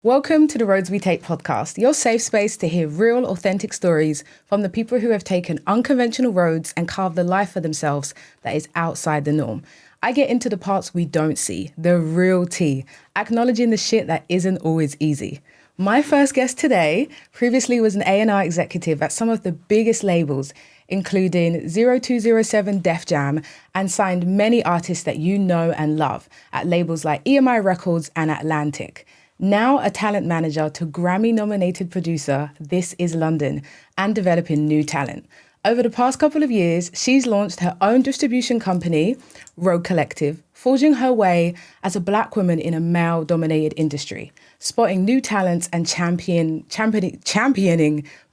Welcome to the Roads We Take podcast, your safe space to hear real, authentic stories from the people who have taken unconventional roads and carved a life for themselves that is outside the norm. I get into the parts we don't see, the real tea, acknowledging the shit that isn't always easy. My first guest today previously was an A&R executive at some of the biggest labels, including 0207 Def Jam, and signed many artists that you know and love at labels like EMI Records and Atlantic. Now a talent manager to Grammy-nominated producer ThisizLondon and developing new talent. Over the past couple of years, she's launched her own distribution company, Road Collective, forging her way as a Black woman in a male-dominated industry, spotting new talents and championing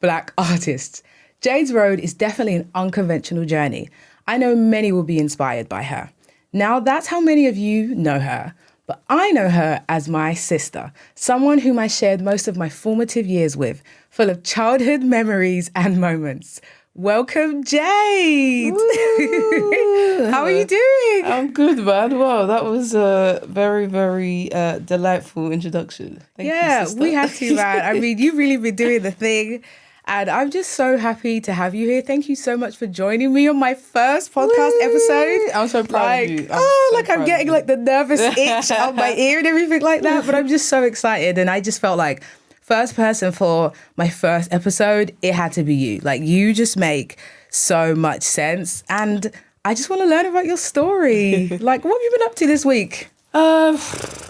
Black artists. Jade's road is definitely an unconventional journey. I know many will be inspired by her. Now, that's how many of you know her. But I know her as my sister, someone whom I shared most of my formative years with, full of childhood memories and moments. Welcome, Jade. How are you doing? I'm good, man. Wow, that was a very, very delightful introduction. Thank you, sister. We have to, man. I mean, you've really been doing the thing. And I'm just so happy to have you here. Thank you so much for joining me on my first podcast episode. I'm so proud of you. I'm getting like the nervous itch on my ear and everything like that. But I'm just so excited. And I just felt like first person for my first episode, it had to be you. Like, you just make so much sense. And I just want to learn about your story. Like, what have you been up to this week?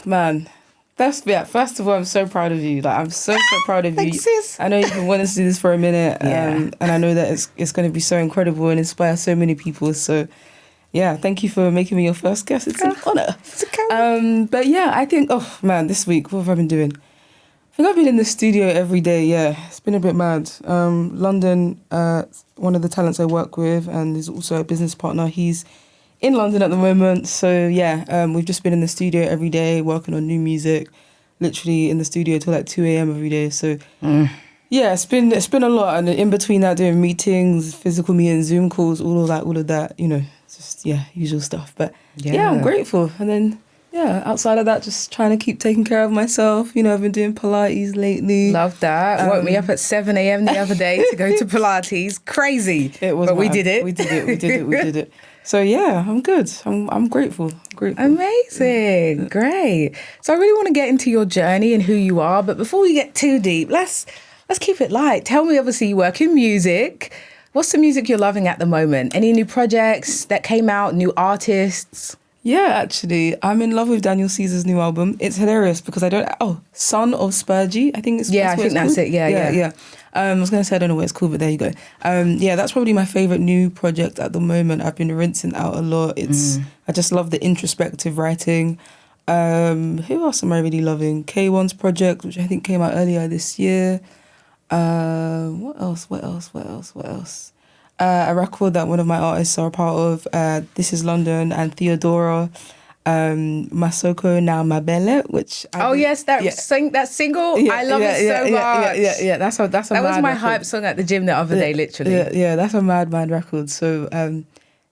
Man. First of all, I'm so proud of you. Like, I'm so proud of Thanks, you. sis. I know you've been wanting to do this for a minute, Yeah. and I know that it's going to be so incredible and inspire so many people. So, yeah, thank you for making me your first guest. It's an honor. But yeah, I think, this week, what have I been doing? I think I've been in the studio every day. Yeah, it's been a bit mad. London, one of the talents I work with, and is also a business partner. He's in London at the moment, so yeah, we've just been in the studio every day working on new music, literally in the studio till like 2 a.m. every day. So yeah, it's been a lot, and in between that, doing meetings, physical meetings, Zoom calls, all of that, just usual stuff. But yeah, I'm grateful. And then outside of that, just trying to keep taking care of myself. I've been doing Pilates lately. Love that. Woke me up at 7 a.m. the other day to go to Pilates. Crazy. It was, but we mad. did it. We did it. So yeah, I'm good. I'm grateful. Amazing. Great. So I really want to get into your journey and who you are. But before we get too deep, let's keep it light. Tell me, obviously, you work in music. What's the music you're loving at the moment? Any new projects that came out, new artists? Yeah, actually, I'm in love with Daniel Caesar's new album. It's hilarious because Son of Spurgey, I think it's I think that's it. Yeah. I was going to say I don't know what it's called, but there you go. That's probably my favourite new project at the moment. I've been rinsing out a lot. I just love the introspective writing. Who else am I really loving? K1's project, which I think came out earlier this year. What else? A record that one of my artists are a part of, ThisizLondon and Theodora, Masoko Now Mabele, which that single, I love it so much. Yeah. That's a that mad was my record. hype song at the gym the other day, literally. Yeah, that's a mad record. So I think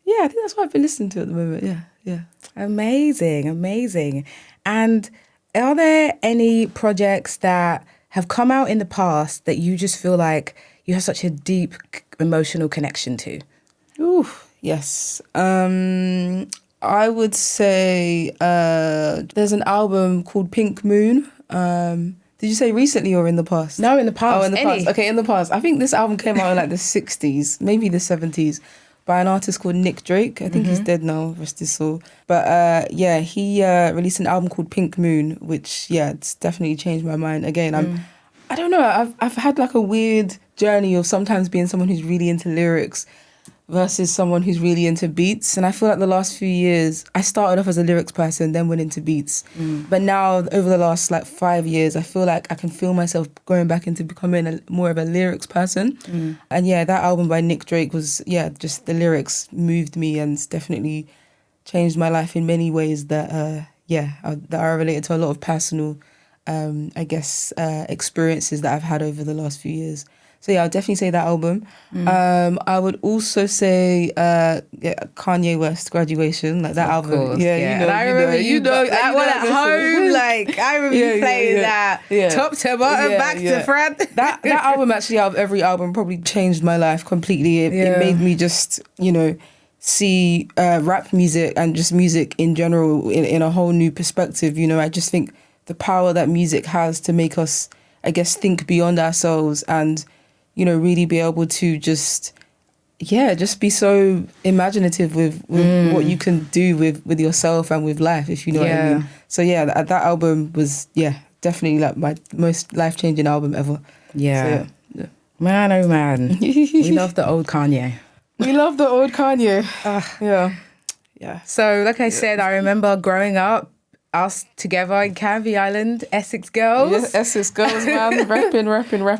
that's what I've been listening to at the moment. Yeah. Amazing. And are there any projects that have come out in the past that you just feel like you have such a deep emotional connection to? Ooh, yes. I would say there's an album called Pink Moon. Did you say recently or in the past? No, in the past. Oh, in the past. Okay, in the past. I think this album came out in like the 60s, maybe the 70s, by an artist called Nick Drake. I think he's dead now, rest his soul. But he released an album called Pink Moon, which, it's definitely changed my mind. Again, I don't know, I've had like a weird journey of sometimes being someone who's really into lyrics versus someone who's really into beats. And I feel like the last few years, I started off as a lyrics person, then went into beats. But now, over the last 5 years, I feel like I can feel myself going back into becoming more of a lyrics person. And that album by Nick Drake was, just the lyrics moved me and it's definitely changed my life in many ways that are related to a lot of personal experiences that I've had over the last few years. So yeah, I'll definitely say that album. I would also say Kanye West, Graduation, like that Of album. course, Yeah, yeah. And I remember that one at home. Like I remember you playing that top to bottom, back to front. That album actually, out of every album, probably changed my life completely. It made me just, see rap music and just music in general in a whole new perspective. I just think the power that music has to make us, I guess, think beyond ourselves and, really be able to just be so imaginative with what you can do with yourself and with life, if you know what I mean. So yeah, that album was, definitely like my most life-changing album ever. Yeah. So, yeah. Man, oh man. We love the old Kanye. We love the old Kanye. Yeah. So like I said, I remember growing up, us together in Canvey Island, Essex girls. Yeah, Essex girls, man. rapping.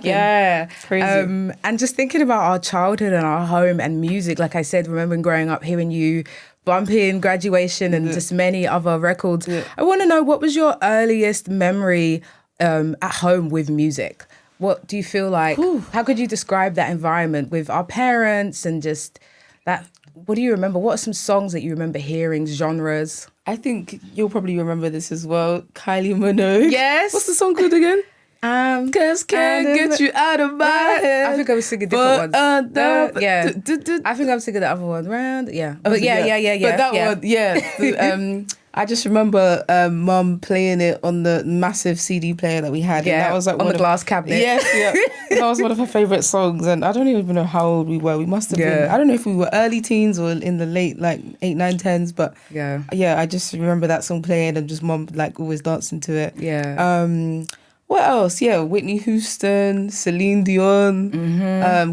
Yeah. Crazy. And just thinking about our childhood and our home and music, like I said, remembering growing up, hearing you bumping Graduation and just many other records. Yeah. I want to know, what was your earliest memory at home with music? What do you feel like? How could you describe that environment with our parents and just that? What do you remember? What are some songs that you remember hearing, genres? I think you'll probably remember this as well. Kylie Minogue. Yes. What's the song called again? Cause can't get you out of my head. I think I was singing different ones. I think I'm singing the other one. Yeah. But But that one, I just remember Mum playing it on the massive CD player that we had. Yeah, and that was like on the glass cabinet. Yeah. That was one of her favourite songs. And I don't even know how old we were. We must have been, I don't know if we were early teens or in the late, 8, 9, 10s. But I just remember that song playing and just Mum always dancing to it. Yeah. What else? Yeah, Whitney Houston, Celine Dion,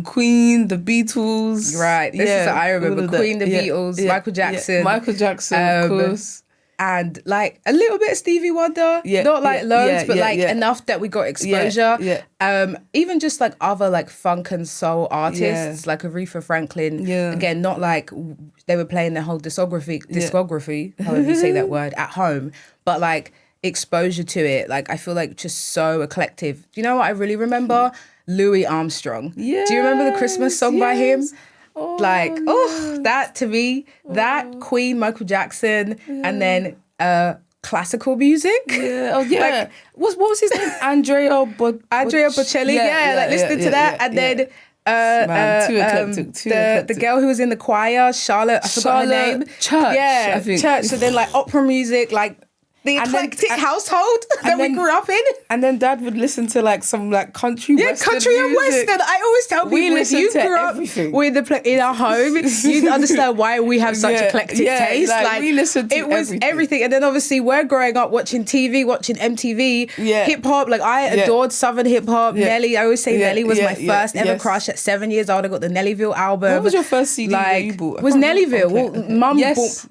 Queen, the Beatles. Right. This is what I remember. Queen, the Beatles, Michael Jackson. Michael Jackson, of course. And a little bit of Stevie Wonder. Not loads, but enough that we got exposure. Even just other funk and soul artists like Aretha Franklin. Again, not they were playing their whole discography, however you say that word, at home. But exposure to it, I feel just so eclectic. Do you know what I really remember? Louis Armstrong. Do you remember the Christmas song by him? That to me, that Queen, Michael Jackson, and then classical music. What was his name? Andrea Bocelli. Listening to that, and then too eclectic. The girl who was in the choir, Charlotte. I forgot her name. Church. Yeah, I think. Church. So then opera music, the eclectic household that we grew up in. And then Dad would listen to some country western country and music. western. I always tell people, if you grew up with in our home, you'd understand why we have such eclectic taste. We listened to it was everything. And then obviously we're growing up watching TV, watching MTV, hip hop. I adored Southern hip hop. Nelly, I always say Nelly was my first ever crush. At 7 years old, I got the Nellyville album. What was your first CD that you bought? Was Nellyville. Well,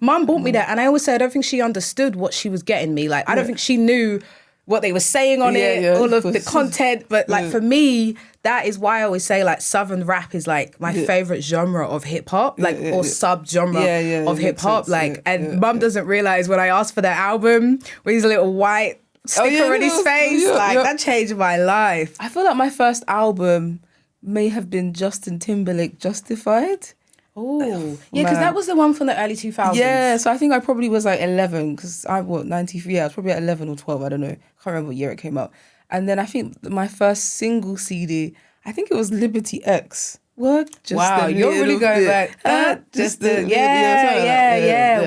Mum bought me that, and I always say I don't think she understood what she was getting me. I don't think she knew what they were saying on it, all of the content. But for me, that is why I always say Southern rap is my favorite genre of hip hop, or sub-genre of hip hop. Mum doesn't realize when I asked for that album with his little white sticker on his face, that changed my life. I feel like my first album may have been Justin Timberlake, Justified. Oh, yeah, because that was the one from the early 2000s. Yeah, so I think I probably was 11, because I was 93. I was probably at 11 or 12. I don't know. I can't remember what year it came out. And then I think my first single CD, I think it was Liberty X. What? Wow, you're really going back.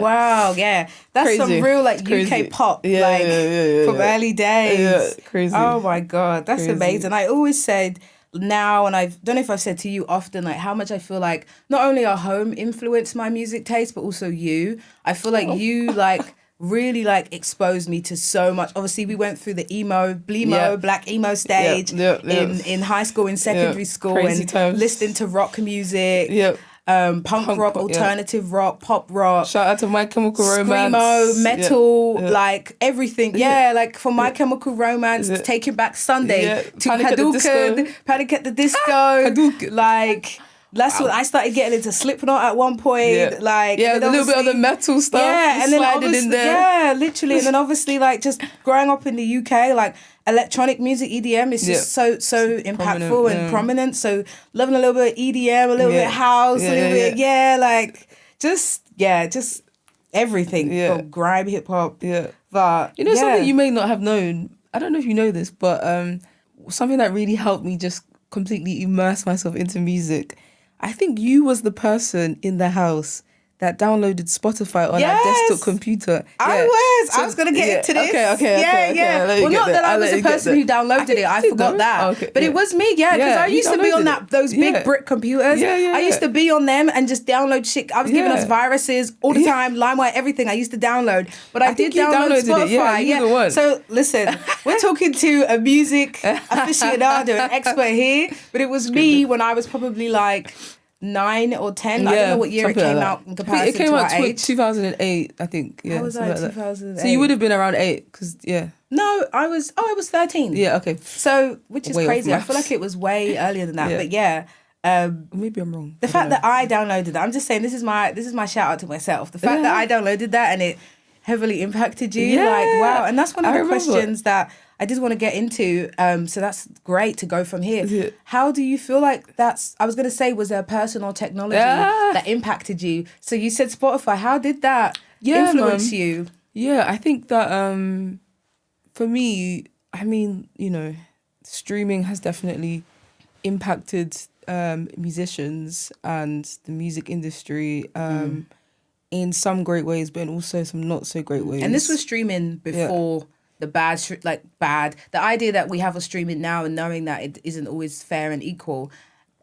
Wow, yeah. That's crazy. Some real UK pop, from early days. Yeah, crazy. Oh my God, that's amazing. I always said now, and I don't know if I've said to you often, how much I feel not only our home influenced my music taste, but also you. I feel you really exposed me to so much. Obviously, we went through the blemo, black emo stage in high school, in secondary school, crazy and times. Listening to rock music. Punk rock, alternative rock, pop rock. Shout out to My Chemical Romance. Screamo, metal, everything. From My Chemical Romance to Taking Back Sunday to Hadouken, Panic at the Disco. That's when I started getting into Slipknot at one point. A little bit of the metal stuff. Yeah, and then slided in there. Yeah, literally. And then obviously, just growing up in the UK, electronic music, EDM, is just so impactful and prominent. So loving a little bit of EDM, a little bit of house, a little bit, like just everything from grime, hip hop. Yeah. But something you may not have known. I don't know if you know this, but something that really helped me just completely immerse myself into music. I think you was the person in the house that downloaded Spotify on our desktop computer. I was going to get into this. Okay. Well, not that I was the person who downloaded it. I forgot that. But it was me, because I used to be on those big brick computers. I used to be on them and just download shit. I was giving us viruses all the time, LimeWire, everything. I used to download. But I did download Spotify. It. So listen, we're talking to a music aficionado, an expert here. But it was me when I was probably like 9 or 10. I don't know what year it came out in comparison to our age. 2008, I think. Yeah, how was I? 2008. So you would have been around 8, because No, I was 13. Yeah, okay. So, which is crazy. I feel like it was way earlier than that. But maybe I'm wrong. The fact that I downloaded that, I'm just saying, this is my shout out to myself. The fact that I downloaded that and it heavily impacted you, like, wow. And that's one of the questions that I did want to get into. So that's great to go from here. Yeah. How do you feel like I was going to say, was there a person or technology that impacted you? So you said Spotify. How did that influence you? Yeah, I think that for me, I mean, streaming has definitely impacted musicians and the music industry in some great ways, but in also some not so great ways. And this was streaming before the bad. The idea that we have a streaming now and knowing that it isn't always fair and equal,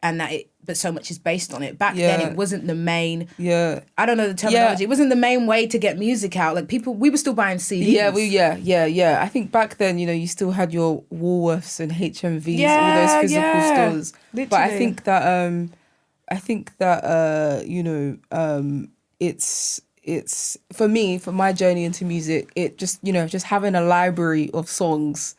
and that but so much is based on it. Back then, it wasn't the main. Yeah. I don't know the terminology. It wasn't the main way to get music out. Like we were still buying CDs. Yeah. I think back then, you still had your Woolworths and HMVs, all those physical stores. Literally. But I think that it's for me, for my journey into music, it just having a library of songs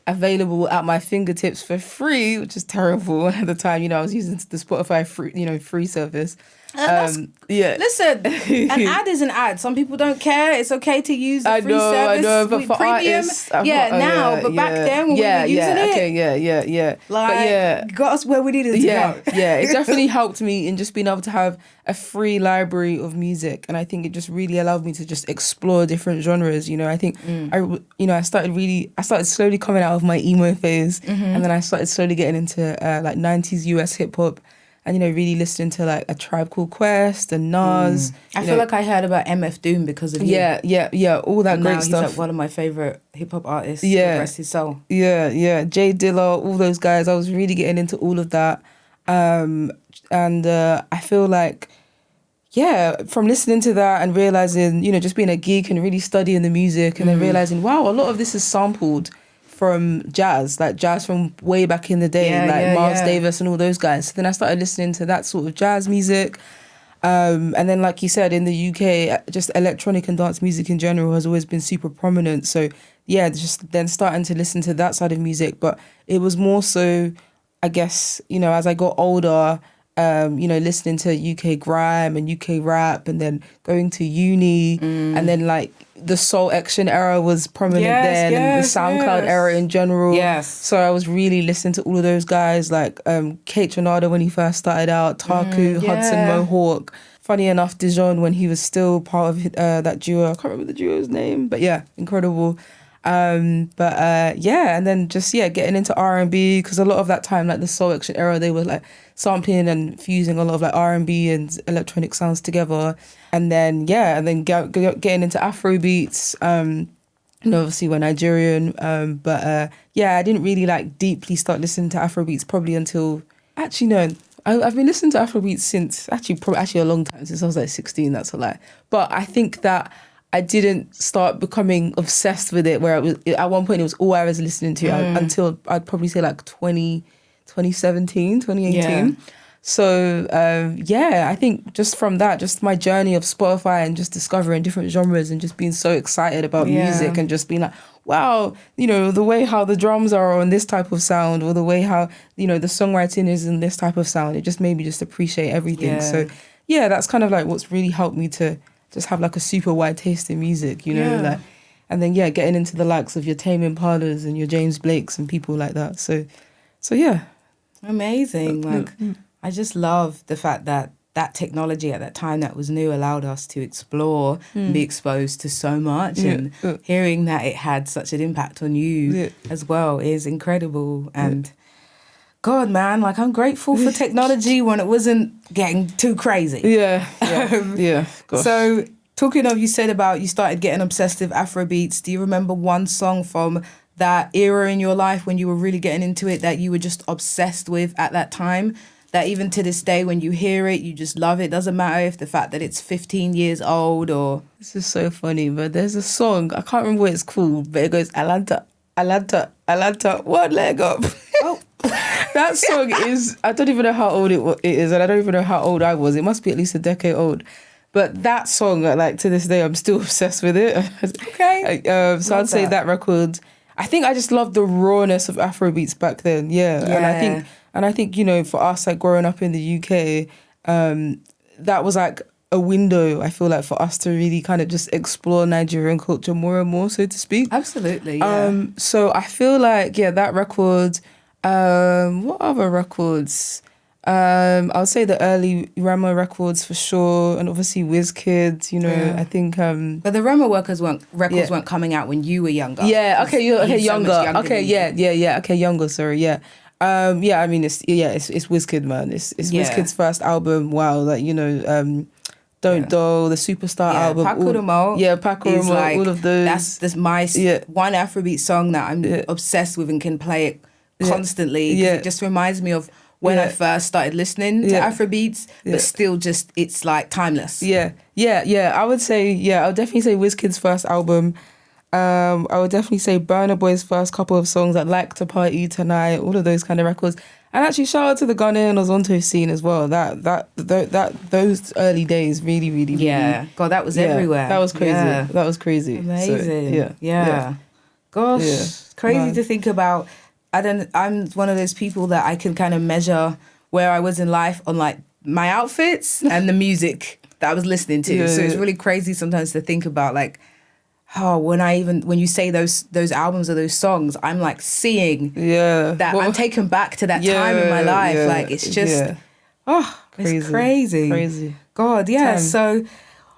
available at my fingertips for free, which is terrible at the time. I was using the Spotify free service. Listen, an ad is an ad. Some people don't care. It's okay to use the free service. I know, but for premium, artists, but back then when we were using it, okay, like, got us where we needed to go. It definitely helped me in just being able to have a free library of music, and I think it just really allowed me to just explore different genres. I think I started slowly coming out of my emo phase, and then I started slowly getting into like 90s US hip hop. And, really listening to like A Tribe Called Quest and Nas. I feel like I heard about MF Doom because of you. Yeah, all that great stuff. He's like one of my favourite hip hop artists. Yeah. Rest his soul. Yeah. Jade Busola, all those guys. I was really getting into all of that. And I feel like, from listening to that and realising, just being a geek and really studying the music and then realising, wow, a lot of this is sampled from jazz from way back in the day, Miles Davis and all those guys. So then I started listening to that sort of jazz music. And then, like you said, in the UK, just electronic and dance music in general has always been super prominent. So, just then starting to listen to that side of music. But it was more so, I guess, as I got older, listening to UK grime and UK rap, and then going to uni, and then like the Soul Action era was prominent then, and the SoundCloud era in general. So I was really listening to all of those guys, like Kate Tronado when he first started out, Taku, Hudson Mohawk. Funny enough, Dijon when he was still part of that duo. I can't remember the duo's name, but incredible. And then just getting into R&B, because a lot of that time, like the Soul Action era, they were like sampling and fusing a lot of like R&B and electronic sounds together, and then getting into Afro beats. And obviously we're Nigerian, I didn't really like deeply start listening to Afro beats probably until I've been listening to Afro beats since actually a long time, since I was like 16. That's a lie, but I think that I didn't start becoming obsessed with it, where it was at one point it was all I was listening to until I'd probably say like 2017, 2018. So I think just from that, just my journey of Spotify and just discovering different genres and just being so excited about music and just being like, wow, the way how the drums are on this type of sound, or the way how the songwriting is in this type of sound, it just made me just appreciate everything. So that's kind of like what's really helped me to just have like a super wide taste in music, like, And then, getting into the likes of your Tame Impalas and your James Blakes and people like that. So yeah. Amazing. Like, I just love the fact that technology at that time that was new allowed us to explore and be exposed to so much. And hearing that it had such an impact on you as well is incredible. And God, man, like, I'm grateful for technology when it wasn't getting too crazy. Yeah. Gosh. So talking of, you said about you started getting obsessed with Afrobeats. Do you remember one song from that era in your life when you were really getting into it that you were just obsessed with at that time? That even to this day, when you hear it, you just love it. Doesn't matter if the fact that it's 15 years old or... This is so funny, but there's a song, I can't remember what it's called, but it goes, Atlanta, one leg up. Oh. That song is, I don't even know how old it is, and I don't even know how old I was. It must be at least a decade old. But that song, like, to this day, I'm still obsessed with it. Okay. So I'd say that record... I think I just loved the rawness of Afrobeats back then, And I think, you know, for us, like, growing up in the UK, that was like a window, I feel like, for us to really kind of just explore Nigerian culture more and more, so to speak. Absolutely, yeah. So I feel like, that record, what other records? I would say the early Rema records for sure, and obviously WizKid, you know, I think... But the Rema records weren't coming out when you were younger. Yeah, okay, you're younger. So younger okay, okay, younger, sorry, yeah. I mean, it's WizKid, man. It's WizKid's first album. Wow, like, you know, Don't Dull, the Superstar album. Pakurumo. Pakurumo, like, all of those. That's my one Afrobeat song that I'm obsessed with and can play it constantly. It just reminds me of when I first started listening to Afrobeats, but still just, it's like timeless. I would say, I would definitely say WizKid's first album. I would definitely say Burna Boy's first couple of songs, that Like to Party Tonight, all of those kind of records. And actually, shout out to the Ghana and Ozonto scene as well. Those early days really, really, really. God, that was everywhere. That was crazy. Yeah. That was crazy. Amazing. So, Gosh, it's crazy to think about. I'm one of those people that I can kind of measure where I was in life on, like, my outfits and the music that I was listening to. So it's really crazy sometimes to think about, like, when you say those albums or those songs, I'm like seeing that I'm taken back to that time in my life. Like, it's just, it's crazy. God, yeah. Time. So,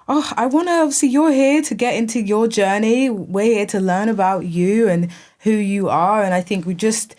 I want to, obviously, you're here to get into your journey. We're here to learn about you and who you are. And I think we just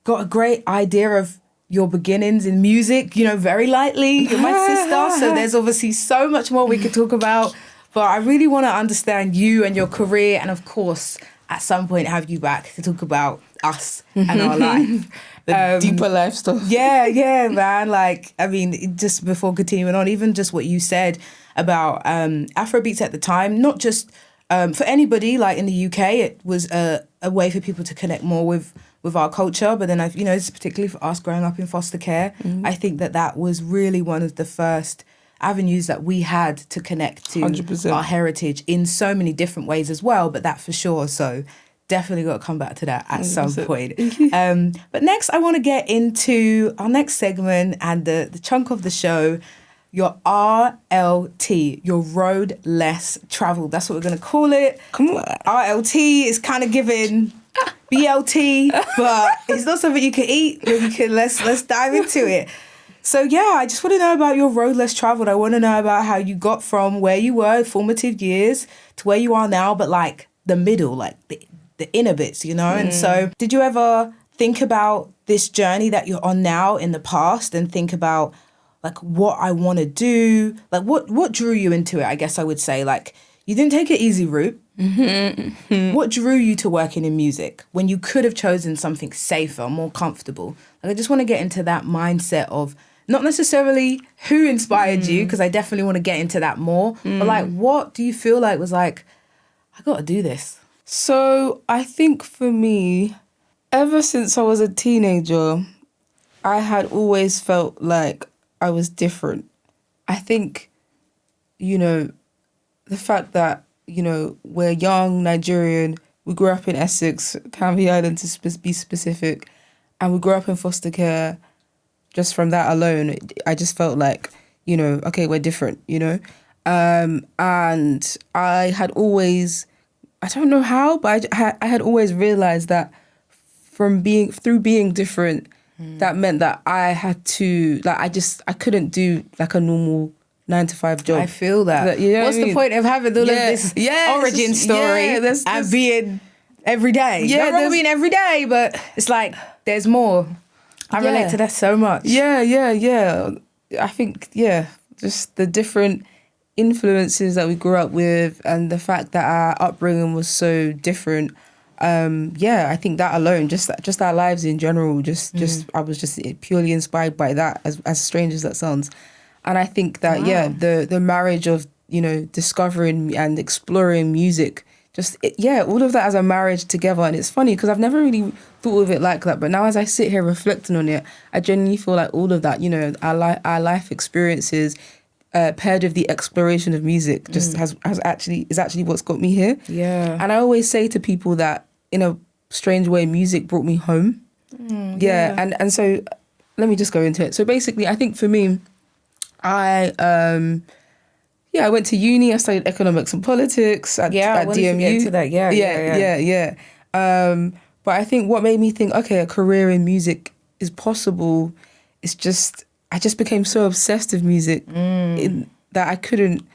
got a great idea of your beginnings in music, you know, very lightly. You're my sister. So there's obviously so much more we could talk about. But I really want to understand you and your career, and of course, at some point, have you back to talk about us and our life. The deeper life stuff. Yeah, man. Like, I mean, just before continuing on, even just what you said about Afrobeats at the time, not just for anybody, like in the UK, it was a way for people to connect more with our culture. But then, it's particularly for us growing up in foster care, I think that was really one of the first avenues that we had to connect to 100%. Our heritage in so many different ways as well, but that for sure. So definitely got to come back to that at 100%. Some point. But next I want to get into our next segment and the chunk of the show, your RLT, your road less traveled. That's what we're going to call it. Come on. RLT is kind of giving BLT, but it's not something you can eat. Let's dive into it. So, I just want to know about your road less traveled. I want to know about how you got from where you were, formative years, to where you are now, but like the middle, like the inner bits, you know? And so did you ever think about this journey that you're on now in the past and think about, like, what I want to do? Like, what drew you into it, I guess I would say? Like, you didn't take an easy route. What drew you to working in music when you could have chosen something safer, more comfortable? Like, I just want to get into that mindset of not necessarily who inspired you, because I definitely want to get into that more. But, like, what do you feel like was like, I got to do this? So I think for me, ever since I was a teenager, I had always felt like I was different. I think, the fact that, we're young, Nigerian, we grew up in Essex, Canvey Island to be specific, and we grew up in foster care. Just from that alone, I just felt like, okay, we're different, And I had always, I don't know how, but I had always realized that through being different, that meant that I had to, like, I couldn't do like a normal 9 to 5 job. I feel that. You know What's the point of having all of this origin story and being every day? Yeah, not wrong with being every day, but it's like there's more. I relate to that so much. Yeah. I think, just the different influences that we grew up with and the fact that our upbringing was so different. I think that alone, just our lives in general, I was just purely inspired by that, as strange as that sounds. And I think that, the marriage of, discovering and exploring music, all of that as a marriage together. And it's funny because I've never really thought of it like that. But now as I sit here reflecting on it, I genuinely feel like all of that, our life experiences, paired with the exploration of music is actually what's got me here. Yeah. And I always say to people that in a strange way, music brought me home. And so let me just go into it. So basically, I think for me, I went to uni. I studied economics and politics at DMU. To get to that. Yeah. But I think what made me think, okay, a career in music is possible. It's just I just became so obsessed with music that I couldn't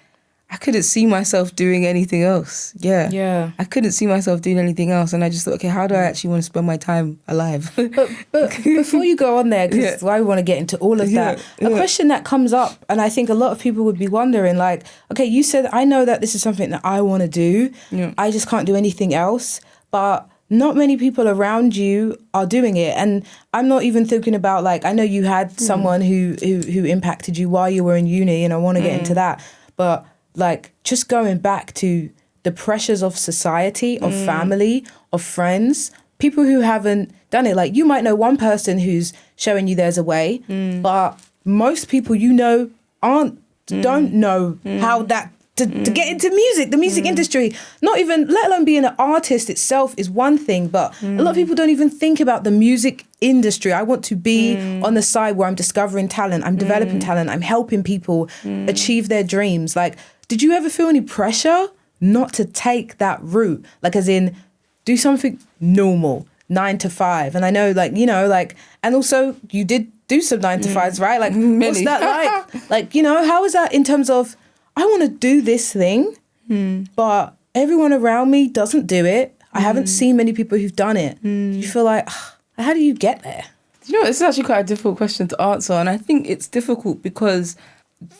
see myself doing anything else. Yeah. I couldn't see myself doing anything else. And I just thought, okay, how do I actually want to spend my time alive? But before you go on there, because I want to get into all of that, a question that comes up, and I think a lot of people would be wondering, like, okay, you said, I know that this is something that I want to do. Yeah. I just can't do anything else. But not many people around you are doing it. And I'm not even thinking about, like, I know you had someone who impacted you while you were in uni, and I want to get into that. But like, just going back to the pressures of society, of family, of friends, people who haven't done it. Like, you might know one person who's showing you there's a way, but most people don't know how that to get into music, the music industry. Not even, let alone being an artist itself is one thing, but a lot of people don't even think about the music industry. I want to be on the side where I'm discovering talent, I'm developing talent, I'm helping people achieve their dreams. Like, did you ever feel any pressure not to take that route? Like, as in, do something normal, 9 to 5. And I know, like, and also you did do some 9 to 5s, right? Like, what's that like? Like, how is that in terms of, I want to do this thing, but everyone around me doesn't do it. I haven't seen many people who've done it. You feel like, how do you get there? It's actually quite a difficult question to answer. And I think it's difficult because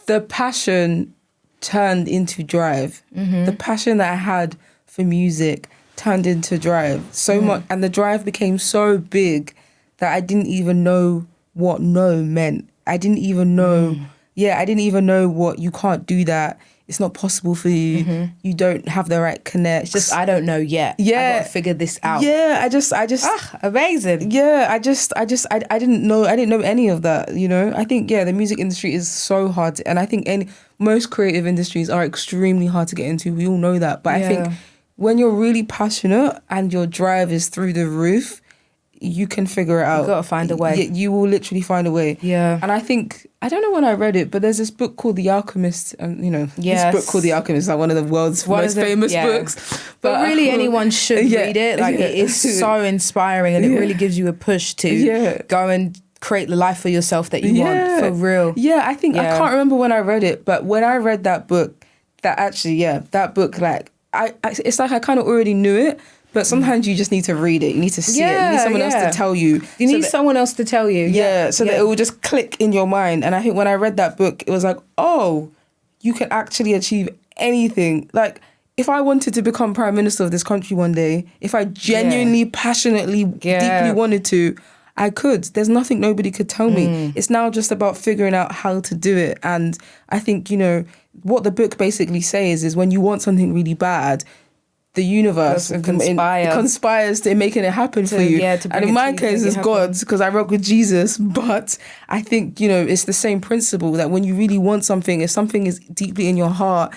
the passion turned into drive. The passion that I had for music turned into drive so much. And the drive became so big that I didn't even know what no meant. I didn't even know... I didn't even know what you can't do that. It's not possible for you. You don't have the right connects. Just, I don't know yet. I got to figure this out. Yeah, I just amazing. Yeah, I didn't know any of that, I think, the music industry is so hard. And I think most creative industries are extremely hard to get into. We all know that. But I think when you're really passionate and your drive is through the roof, you can figure it out. You've got to find a way. You will literally find a way. Yeah. And I think, I don't know when I read it, but there's this book called The Alchemist. And, this book called The Alchemist is like one of the world's most famous books. But really anyone should read it. Like, it is so inspiring, and it really gives you a push to go and create the life for yourself that you want, for real. Yeah, I think, I can't remember when I read it, but when I read that book, that book, like, it's like I kind of already knew it. But sometimes you just need to read it. You need to see it. You need someone else to tell you. You need someone else to tell you. So that it will just click in your mind. And I think when I read that book, it was like, oh, you can actually achieve anything. Like, if I wanted to become Prime Minister of this country one day, if I genuinely, passionately, deeply wanted to, I could. There's nothing nobody could tell me. It's now just about figuring out how to do it. And I think, what the book basically says is when you want something really bad, the universe conspires to making it happen for you. And in my case, it's God, because I rock with Jesus. But I think, it's the same principle that when you really want something, if something is deeply in your heart,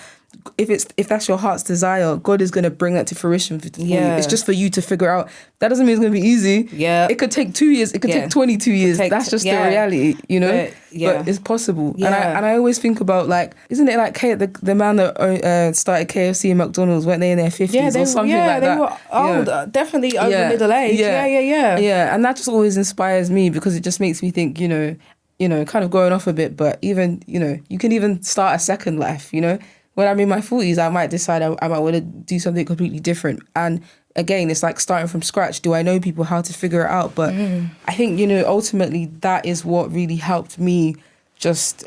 if that's your heart's desire, God is going to bring that to fruition for you. It's just for you to figure out. That doesn't mean it's going to be easy. Yeah. It could take 2 years. It could take 22 years. That's just the reality, you know? But it's possible. Yeah. And I always think about, like, isn't it like the man that started KFC and McDonald's, weren't they in their 50s or something like that? They were old, definitely over middle age. Yeah, and that just always inspires me because it just makes me think, you know, kind of going off a bit, but even, you know, you can even start a second life, you know? When I'm in my 40s, I might decide I might want to do something completely different. And again, it's like starting from scratch. Do I know people how to figure it out? But I think, you know, ultimately that is what really helped me just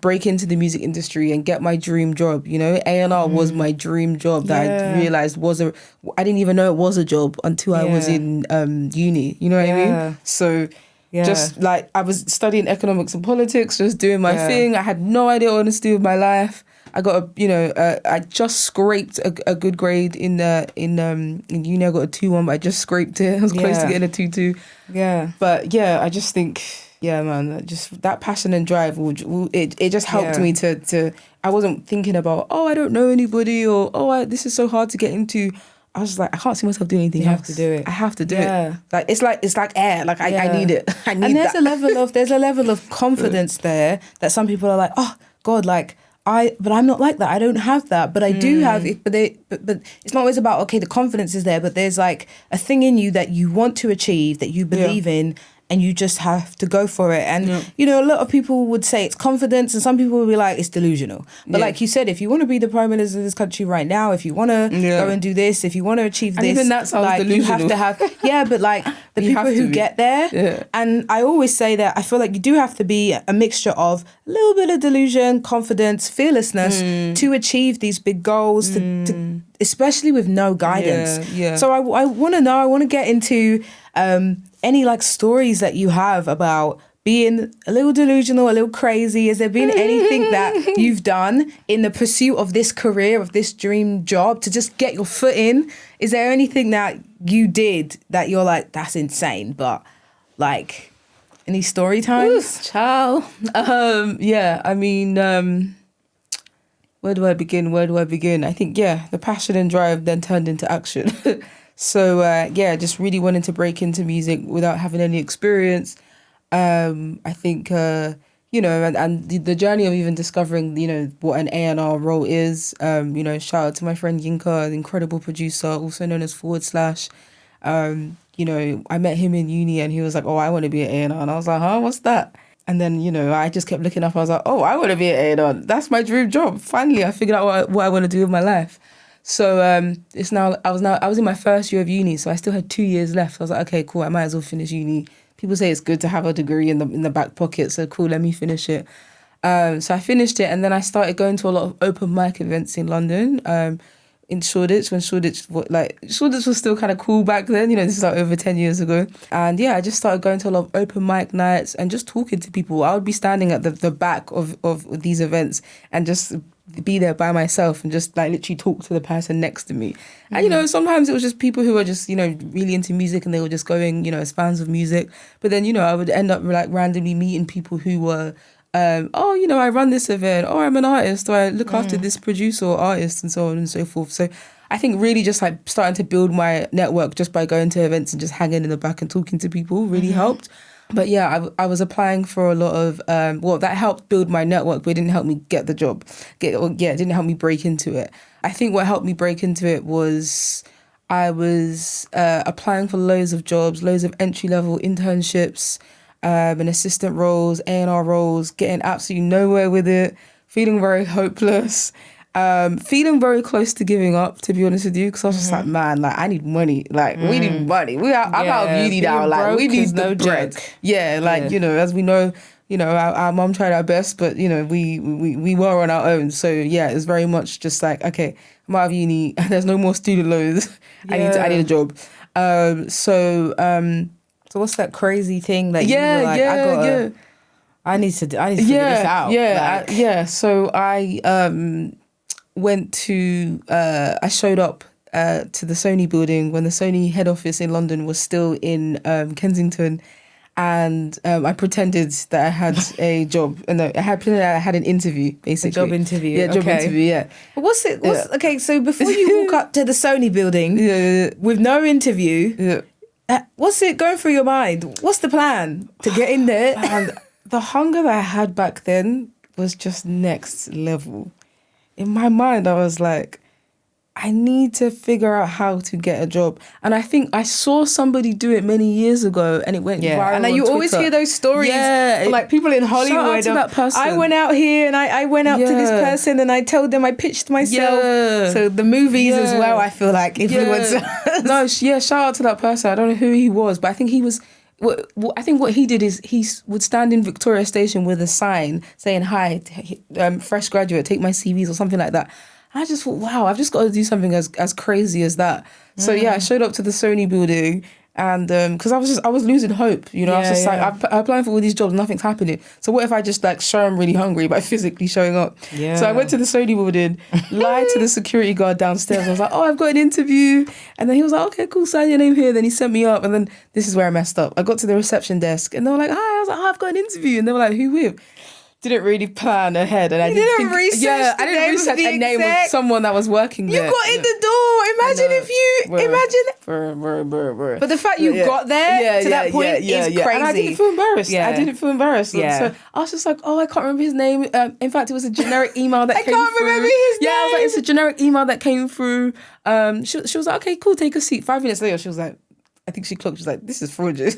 break into the music industry and get my dream job. You know, A&R was my dream job that I realized I didn't even know it was a job until I was in uni. You know what I mean? So just like I was studying economics and politics, just doing my thing. I had no idea what I wanted to do with my life. I got I just scraped a good grade in uni. I got a 2-1, but I just scraped it. I was close to getting a 2-2. Yeah. But yeah, I just think, man, just that passion and drive, it just helped me to, I wasn't thinking about, I don't know anybody, or, this is so hard to get into. I was like, I can't see myself doing anything else. You have to do it. I have to do it. Like it's like air. Like I need it. I need and there's that. there's a level of confidence there that some people are like, oh God, like but I'm not like that. I don't have that, but I do have it. But it's not always about, okay, the confidence is there, but there's like a thing in you that you want to achieve, that you believe in, and you just have to go for it. And, you know, a lot of people would say it's confidence and some people would be like, it's delusional. But like you said, if you want to be the Prime Minister of this country right now, if you want to go and do this, if you want to achieve this. Even that sounds like, delusional. You have to have, but like the people who get there. And I always say that I feel like you do have to be a mixture of a little bit of delusion, confidence, fearlessness to achieve these big goals, to especially with no guidance. So I want to know, I want to get into any like stories that you have about being a little delusional, a little crazy. Has there been anything that you've done in the pursuit of this career, of this dream job, to just get your foot in? Is there anything that you did that you're like, that's insane, but like any story times? Ooh, child. I mean, where do I begin? I think, the passion and drive then turned into action. So, just really wanting to break into music without having any experience. I think, and the journey of even discovering, you know, what an A&R role is. Shout out to my friend Yinka, the incredible producer, also known as /. I met him in uni and he was like, I want to be an A&R. And I was like, huh, what's that? And then, I just kept looking up. I was like, I want to be an A&R. That's my dream job. Finally, I figured out what I want to do with my life. So I was in my first year of uni, so I still had 2 years left. I was like, okay, cool, I might as well finish uni. People say it's good to have a degree in the back pocket, so cool, let me finish it. So I finished it, and then I started going to a lot of open mic events in London, in Shoreditch, when Shoreditch was still kind of cool back then. You know, this is like over 10 years ago. And I just started going to a lot of open mic nights and just talking to people. I would be standing at the back of these events and just be there by myself and just like literally talk to the person next to me. And sometimes it was just people who were just really into music and they were just going as fans of music. But then I would end up like randomly meeting people who were I run this event, or I'm an artist, or I look after this producer or artist, and so on and so forth. So I think really just like starting to build my network just by going to events and just hanging in the back and talking to people really helped. But I was applying for a lot of, that helped build my network, but it didn't help me get the job. It didn't help me break into it. I think what helped me break into it was I was applying for loads of jobs, loads of entry-level internships, and assistant roles, A&R roles, getting absolutely nowhere with it, feeling very hopeless. Feeling very close to giving up, to be honest with you, because I was just like, man, like I need money. Like we need money. I'm out of uni now. Like we need the bread. Joke. Yeah, like as we know, our mum tried our best, but we were on our own. So it's very much just like, okay, I'm out of uni. There's no more student loans. I need a job. So what's that crazy thing that you were like, I need to figure this out. So I went to, I showed up to the Sony building when the Sony head office in London was still in Kensington. and I pretended that I had a job. No, I pretended that I had an interview, basically. A job interview. Yeah, job interview, yeah. But okay, so before you walk up to the Sony building with no interview, what's it going through your mind? What's the plan to get in there? And the hunger that I had back then was just next level. In my mind, I was like, I need to figure out how to get a job. And I think I saw somebody do it many years ago and it went viral. And then you always hear those stories, like people in Hollywood. Shout out to that person. I went out here and I went out to this person and I told them I pitched myself. So the movies as well, I feel like influencers. No, shout out to that person. I don't know who he was, but I think he was... I think what he did is he would stand in Victoria Station with a sign saying, "Hi, fresh graduate, take my CVs," or something like that. I just thought, wow, I've just got to do something as crazy as that. So I showed up to the Sony building and because I was losing hope, I was just like, I'm applying for all these jobs, nothing's happening. So what if I just like show I'm really hungry by physically showing up? Yeah. So I went to the Sony building, lied to the security guard downstairs. I was like, oh, I've got an interview. And then he was like, okay, cool, sign your name here. Then he sent me up and then this is where I messed up. I got to the reception desk and they were like, hi. I was like, oh, I've got an interview. And they were like, who with? Didn't really plan ahead, and I didn't research a name of someone that was working there. You got in the door. Imagine if you But the fact you got there to that point is crazy. And I didn't feel embarrassed. Yeah. So I was just like, oh, I can't remember his name. In fact, it was a generic email that came through. I can't remember his name. Yeah, I was like, it's a generic email that came through. She was like, okay, cool, take a seat. 5 minutes later, she was like, I think she clocked. She's like, this is fraudulent.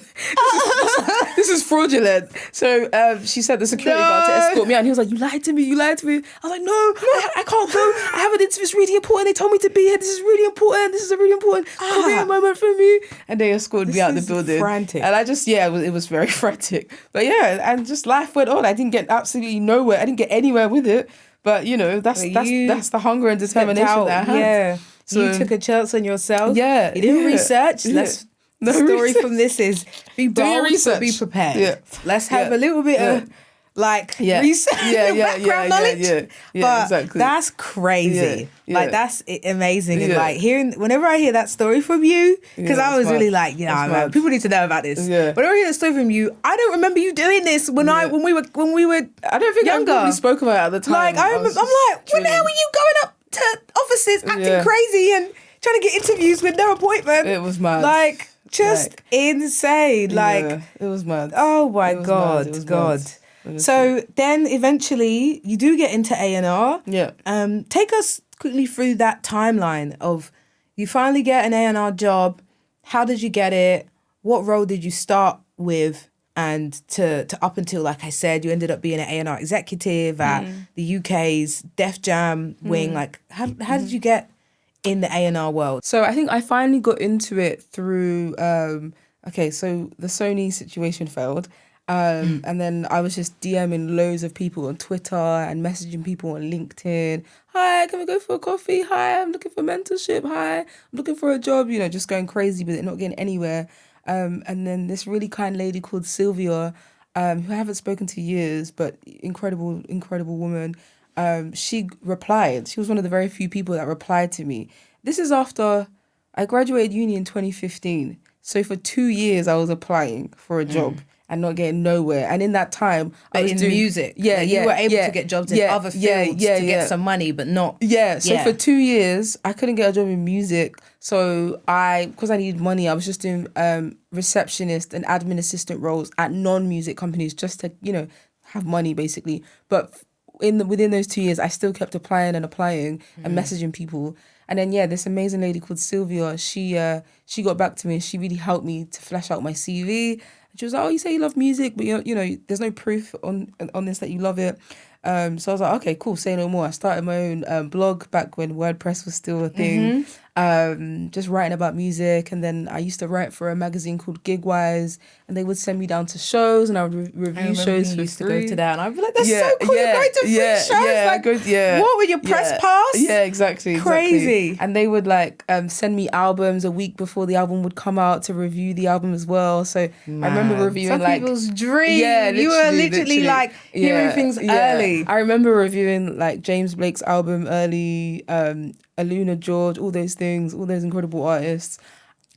This is fraudulent. So she sent the security guard to escort me out. And he was like, you lied to me. I was like, no, I can't go. I have an interview. It's really important. They told me to be here. This is really important. This is a really important career moment for me. And they escorted me out the building. Frantic. And I just, it was very frantic. But and just life went on. I didn't get absolutely nowhere. I didn't get anywhere with it. But, that's the hunger and determination that I had. Yeah. So you took a chance on yourself. Yeah. You didn't research. The story from this is be bold, but be prepared. Yeah. Let's have a little bit of research, background knowledge. But exactly. That's crazy. Like that's amazing. And like whenever I hear that story from you, because I was really like, man, people need to know about this. Yeah. Whenever I hear that story from you, I don't remember you doing this when we were. I don't think younger. I probably spoke about it at the time. Like I'm like, when the hell were you going up to offices acting crazy and trying to get interviews with no appointment? It was mad. Like. Just insane. It was mad. Oh my God. So then eventually you do get into A&R. Yeah. Take us quickly through that timeline of you finally get an A&R job. How did you get it? What role did you start with? And to up until, like I said, you ended up being an A&R executive at the UK's Def Jam wing. Like how did you get in the A&R world? So I think I finally got into it through, so the Sony situation failed. And then I was just DMing loads of people on Twitter and messaging people on LinkedIn. Hi, can we go for a coffee? Hi, I'm looking for mentorship. Hi, I'm looking for a job, just going crazy with it, not getting anywhere. And then this really kind lady called Sylvia, who I haven't spoken to years, but incredible woman. She replied. She was one of the very few people that replied to me. This is after I graduated uni in 2015. So for 2 years, I was applying for a job and not getting nowhere. And in that time, I was doing music. You were able to get jobs in other fields to get some money, but not. So for 2 years, I couldn't get a job in music. So because I needed money, I was just doing receptionist and admin assistant roles at non-music companies just to, have money basically. But within those 2 years, I still kept applying and messaging people. And then, this amazing lady called Sylvia, she got back to me and she really helped me to flesh out my CV. And she was like, oh, you say you love music, but there's no proof on this that you love it. So I was like, okay, cool, say no more. I started my own blog back when WordPress was still a thing, just writing about music. And then I used to write for a magazine called Gigwise, and they would send me down to shows, and I would review shows for used free. To go to that, and I'd be like, that's so cool, you're going to free shows. What with your press pass? Yeah, exactly. Crazy. And they would send me albums a week before the album would come out to review the album as well. So I remember reviewing some people's dream. Yeah, you were literally hearing things early. I remember reviewing James Blake's album early, Aluna George, all those things, all those incredible artists.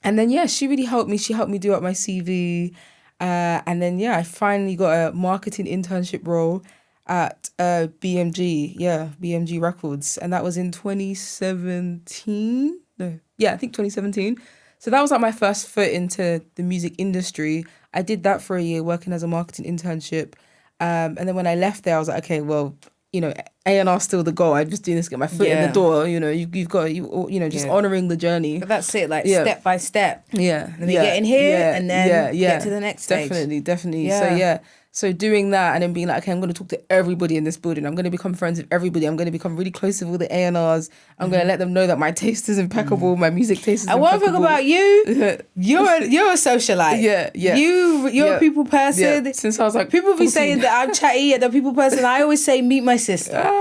And then, she really helped me. She helped me do up my CV. And then, I finally got a marketing internship role at BMG Records. And that was in 2017. No, I think 2017. So that was like my first foot into the music industry. I did that for a year, working as a marketing internship. And then when I left there, I was like, okay, well, A&R's still the goal. I'm just doing this to get my foot in the door. You've got just honouring the journey. But that's it, step by step. Yeah. Let me get in here and then get to the next stage. Definitely. Yeah. So doing that and then being like, okay, I'm going to talk to everybody in this building. I'm going to become friends with everybody. I'm going to become really close with all the A&Rs. I'm going to let them know that my taste is impeccable. My music taste is impeccable. And one thing about you, you're a socialite. Yeah. You're a people person. Yeah. Since I was like people 14. be saying that I'm chatty at the people person. I always say, meet my sister.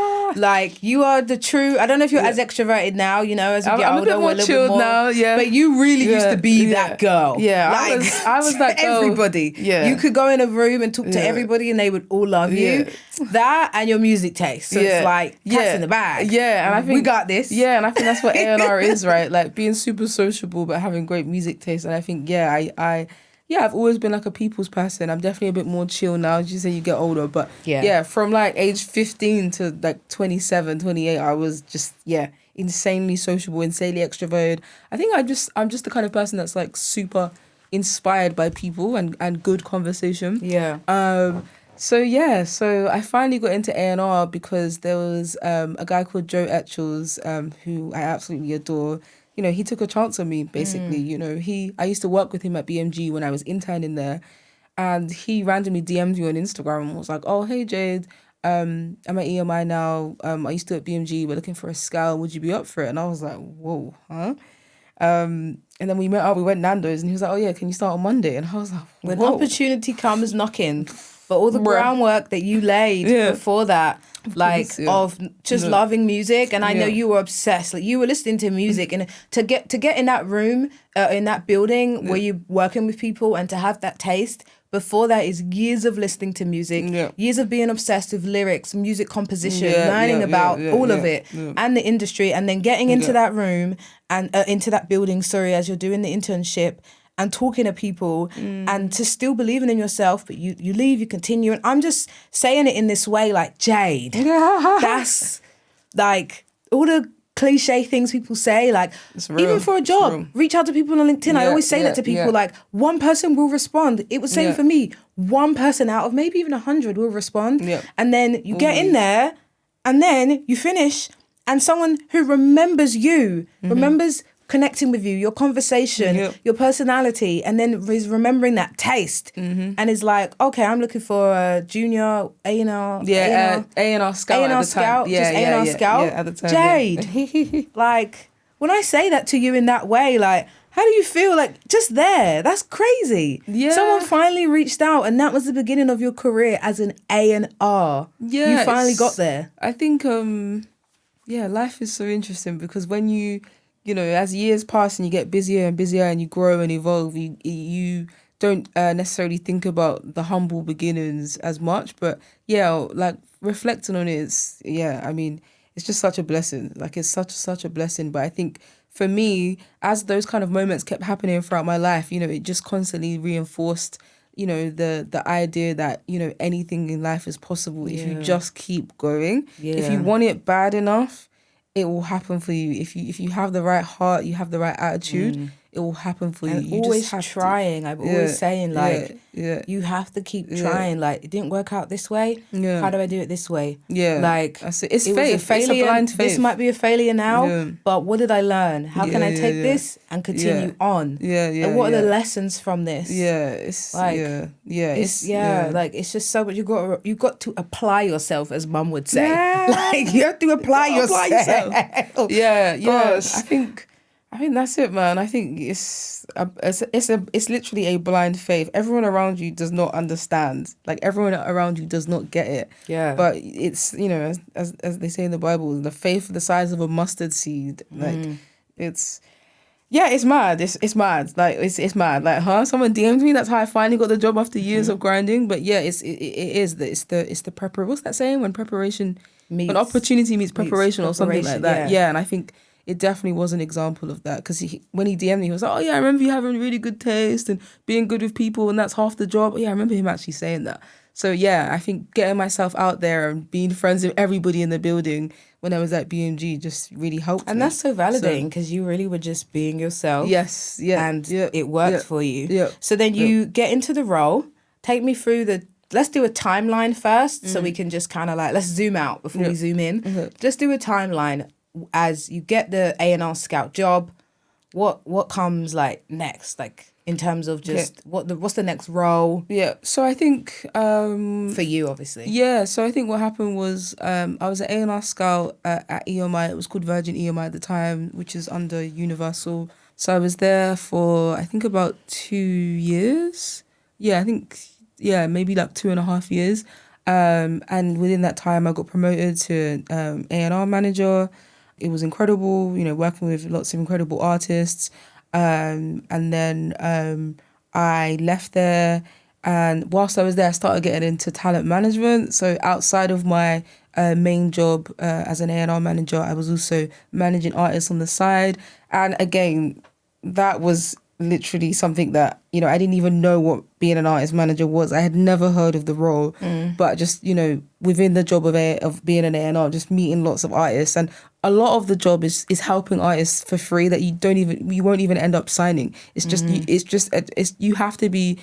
You are the true. I don't know if you're as extroverted now. As we get older, we're a little bit more now. Yeah, but you really used to be that girl. Yeah, I was that girl. Everybody. Yeah, you could go in a room and talk to everybody, and they would all love you. That and your music taste. So it's like cats in the bag. Yeah, and I think we got this. Yeah, and I think that's what A&R is, right? Like being super sociable but having great music taste. And I think I've always been like a people's person. I'm definitely a bit more chill now, as you say, you get older. But from like age 15 to like 27, 28, I was just, insanely sociable, insanely extroverted. I think I'm just the kind of person that's like super inspired by people and good conversation. Yeah. So I finally got into A&R because there was a guy called Joe Etchells, who I absolutely adore. He took a chance on me, basically. I used to work with him at BMG when I was interning there, and he randomly DM'd me on Instagram and was like, oh, hey, Jade, I'm at EMI now. I used to at BMG. We're looking for a scale. Would you be up for it? And I was like, whoa, huh? And then we met up. We went Nando's, and he was like, oh, yeah, can you start on Monday? And I was like, whoa. When opportunity comes knocking, but all the groundwork that you laid before that, of just loving music, and I know you were obsessed. Like you were listening to music, and to get in that room, in that building where you're working with people, and to have that taste. Before that is years of listening to music, years of being obsessed with lyrics, music composition, learning about all of it and the industry, and then getting into that room and into that building. As you're doing the internship. And talking to people and to still believing in yourself, but you leave, you continue. And I'm just saying it in this way, like, Jade, that's like all the cliche things people say, like, even for a job, reach out to people on LinkedIn. I always say that to people, like, one person will respond. It was same for me. One person out of maybe even 100 will respond. And then you get in there and then you finish and someone who remembers you, remembers connecting with you, your conversation, your personality, and then is remembering that taste, and is like, okay, I'm looking for a junior A&R, A&R scout at the time. Just A&R scout. At the time, Jade, like when I say that to you in that way, like, how do you feel? Like just there, that's crazy. Yeah, someone finally reached out, and that was the beginning of your career as an A&R. Yeah, you finally got there. I think, life is so interesting because when you as years pass and you get busier and busier and you grow and evolve, you don't necessarily think about the humble beginnings as much. But like reflecting on it, it's just such a blessing. Like it's such a blessing. But I think for me, as those kind of moments kept happening throughout my life, it just constantly reinforced, the idea that, anything in life is possible if you just keep going. Yeah. If you want it bad enough, it will happen for you. If you have the right heart, you have the right attitude, it will happen for you. You always just have trying. I'm always saying, like, you have to keep trying. Like, it didn't work out this way. Yeah. How do I do it this way? Yeah. Like, it's faith. It's a blind faith. This might be a failure now, but what did I learn? How can I take this and continue on? And what are the lessons from this? It's like, like, it's just so much. You got to apply yourself, as Mum would say. Like, you have to apply yourself. I think that's it, man. I think it's literally a blind faith. Everyone around you does not understand. Like everyone around you does not get it. Yeah. But it's as they say in the Bible, the faith the size of a mustard seed. Like it's mad. It's mad. Like it's mad. Like someone DM'd me. That's how I finally got the job after years of grinding. But it's the preparation. What's that saying? When opportunity meets preparation or something like that. Yeah. And I think it definitely was an example of that. Because when he DM'd me, he was like, oh yeah, I remember you having really good taste and being good with people, and that's half the job. Yeah, I remember him actually saying that. So yeah, I think getting myself out there and being friends with everybody in the building when I was at BMG just really helped And me. that's so validating, because you really were just being yourself. Yes, yeah. And it worked for you. Yeah. So then you get into the role. Take me through let's do a timeline first, so we can just kind of like, let's zoom out before we zoom in. Just do a timeline as you get the A&R scout job. What comes like next, like in terms of just what's the next role? Yeah, so I think for you, obviously. Yeah, so I think what happened was I was an A&R scout at EMI. It was called Virgin EMI at the time, which is under Universal. So I was there for I think about 2 years. Yeah, I think maybe like 2.5 years. And within that time, I got promoted to A&R manager. It was incredible, working with lots of incredible artists. And then I left there, and whilst I was there, I started getting into talent management. So outside of my main job as an A&R manager, I was also managing artists on the side. And again, that was literally something that, I didn't even know what being an artist manager was. I had never heard of the role, but just, within the job of being an A&R, just meeting lots of artists. And a lot of the job is helping artists for free that you won't even end up signing. It's just, you have to be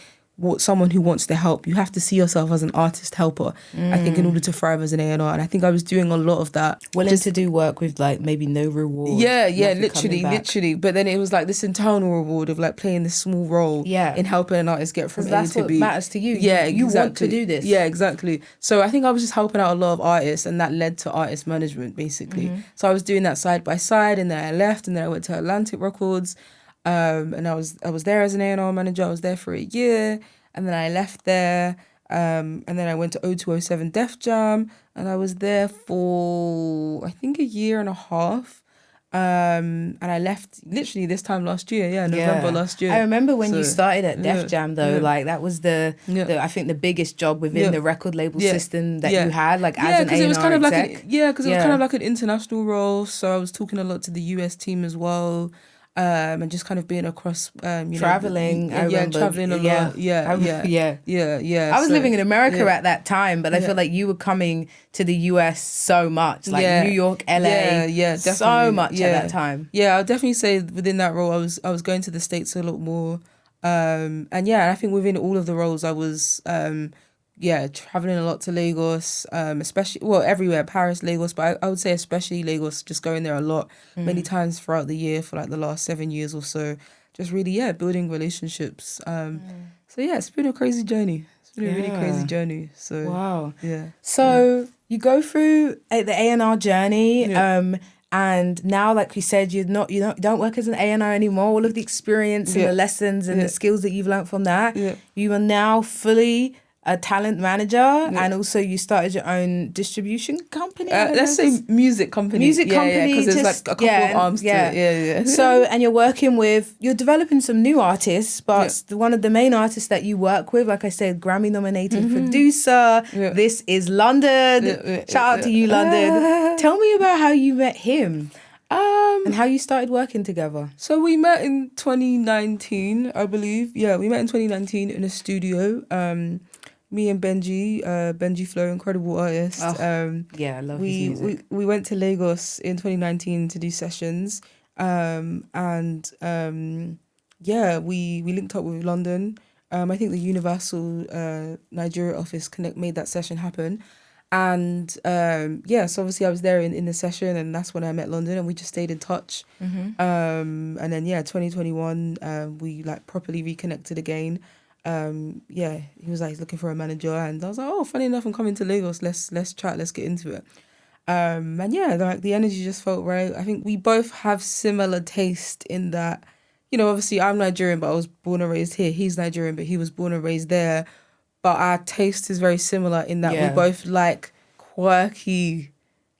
someone who wants to help. You have to see yourself as an artist helper, I think, in order to thrive as an A&R. And I think I was doing a lot of that. Willing to do work with like maybe no reward. Yeah, literally. But then it was like this internal reward of like playing this small role in helping an artist get from A to B. That's what matters to you. Yeah, you exactly. want to do this. Yeah, exactly. So I think I was just helping out a lot of artists, and that led to artist management, basically. So I was doing that side by side, and then I left, and then I went to Atlantic Records. And I was there as an A&R manager. I was there for a year, and then I left there. And then I went to 0207 Def Jam, and I was there for I think a year and a half. And I left literally this time last year, November last year. I remember when you started at Def Jam though, like that was the I think the biggest job within the record label system that you had, like as an A&R it was kind of exec. because it was kind of like an international role. So I was talking a lot to the US team as well. And just kind of being across, traveling. Traveling a lot. Yeah. I was living in America at that time, but I feel like you were coming to the US so much, like New York, LA, definitely. So much at that time. Yeah, I'll definitely say within that role, I was going to the States a lot more, and I think within all of the roles, I was traveling a lot to Lagos, especially, everywhere, Paris, Lagos, but I would say especially Lagos, just going there a lot, many times throughout the year for like the last 7 years or so, just really, building relationships. So it's been a crazy journey. It's been a really crazy journey. So wow. Yeah. So you go through the A&R journey, and now, like we said, you don't work as an A&R anymore. All of the experience and the lessons and the skills that you've learned from that, you are now fully a talent manager, and also you started your own distribution company. Let's say music company. Because there's like a couple of arms to it. Yeah. So, and you're developing some new artists, but one of the main artists that you work with, like I said, Grammy-nominated producer. ThisizLondon. Shout out to you, London. Tell me about how you met him. And how you started working together. So we met in 2019, I believe. Yeah, we met in 2019 in a studio. Me and Benji Flow, incredible artist. I love his music. We went to Lagos in 2019 to do sessions. We linked up with London. I think the Universal Nigeria office made that session happen. And so obviously I was there in the session, and that's when I met London, and we just stayed in touch. And then 2021 we like properly reconnected again. He was like, he's looking for a manager, and I was like, oh, funny enough, I'm coming to Lagos, let's chat, let's get into it. Like the energy just felt right. I think we both have similar taste in that, obviously I'm Nigerian, but I was born and raised here. He's Nigerian, but he was born and raised there. But our taste is very similar in that we both like quirky.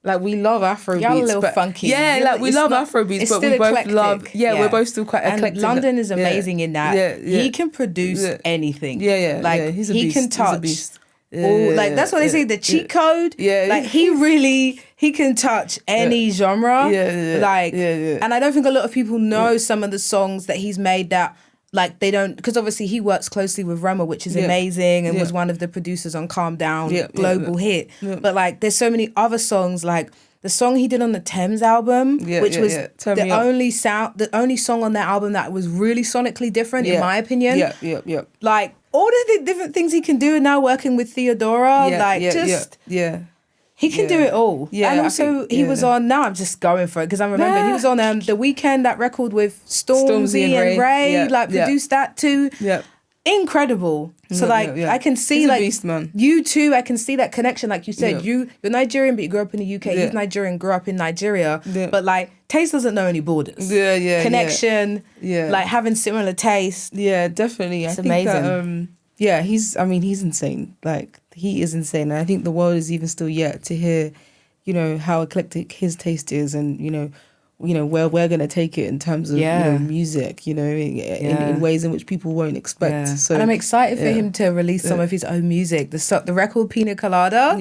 Like, we love Afrobeats. You're a little funky. Yeah, like, we love Afrobeats, but we both love... we're both still quite eclectic. And London is amazing in that. He can produce anything. Like, he's a beast. He can touch like that's what they say, the cheat code. Yeah. Like he can touch any genre. And I don't think a lot of people know some of the songs that he's made that like they don't, because obviously he works closely with Rema, which is amazing, and was one of the producers on Calm Down, global hit. But like there's so many other songs, like the song he did on the Thames album, which was the only song on that album that was really sonically different, in my opinion. Like all the different things he can do, and now working with Theodora, he can do it all. And also he was on, now I'm just going for it because I'm remembering, he was on The Weeknd, that record with Stormzy and Ray, produced that too. Incredible. So I can see he's like a beast, man. You too, I can see that connection. Like you said, you're Nigerian, but you grew up in the UK. He's Nigerian, grew up in Nigeria. But like taste doesn't know any borders. Connection. Like having similar taste. Yeah, definitely. It's I amazing. Think that, he's insane. Like he is insane. And I think the world is even still yet to hear, how eclectic his taste is, and where we're going to take it in terms of music, in ways in which people won't expect. So, and I'm excited for him to release some of his own music. The record Pina Colada.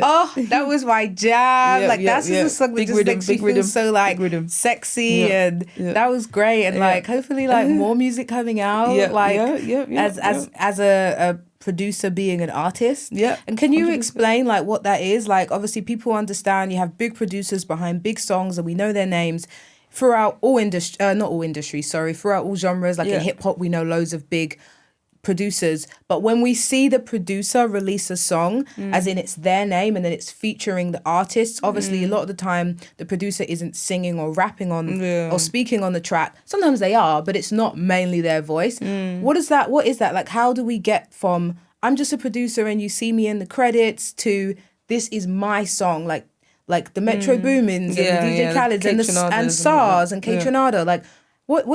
Oh, that was my jam. That's just a song that just makes me feel so like sexy, and that was great. And like hopefully like more music coming out. As a producer being an artist. And can you 100%. Explain like what that is? Like obviously people understand you have big producers behind big songs and we know their names throughout all throughout all genres. Like in hip hop we know loads of big producers, but when we see the producer release a song, as in it's their name and then it's featuring the artists, obviously a lot of the time the producer isn't singing or rapping on or speaking on the track. Sometimes they are, but it's not mainly their voice. What is that like? How do we get from I'm just a producer and you see me in the credits to this is my song, like the Metro Boomins and the DJ Khaled's and SARS and K Tronado? Like what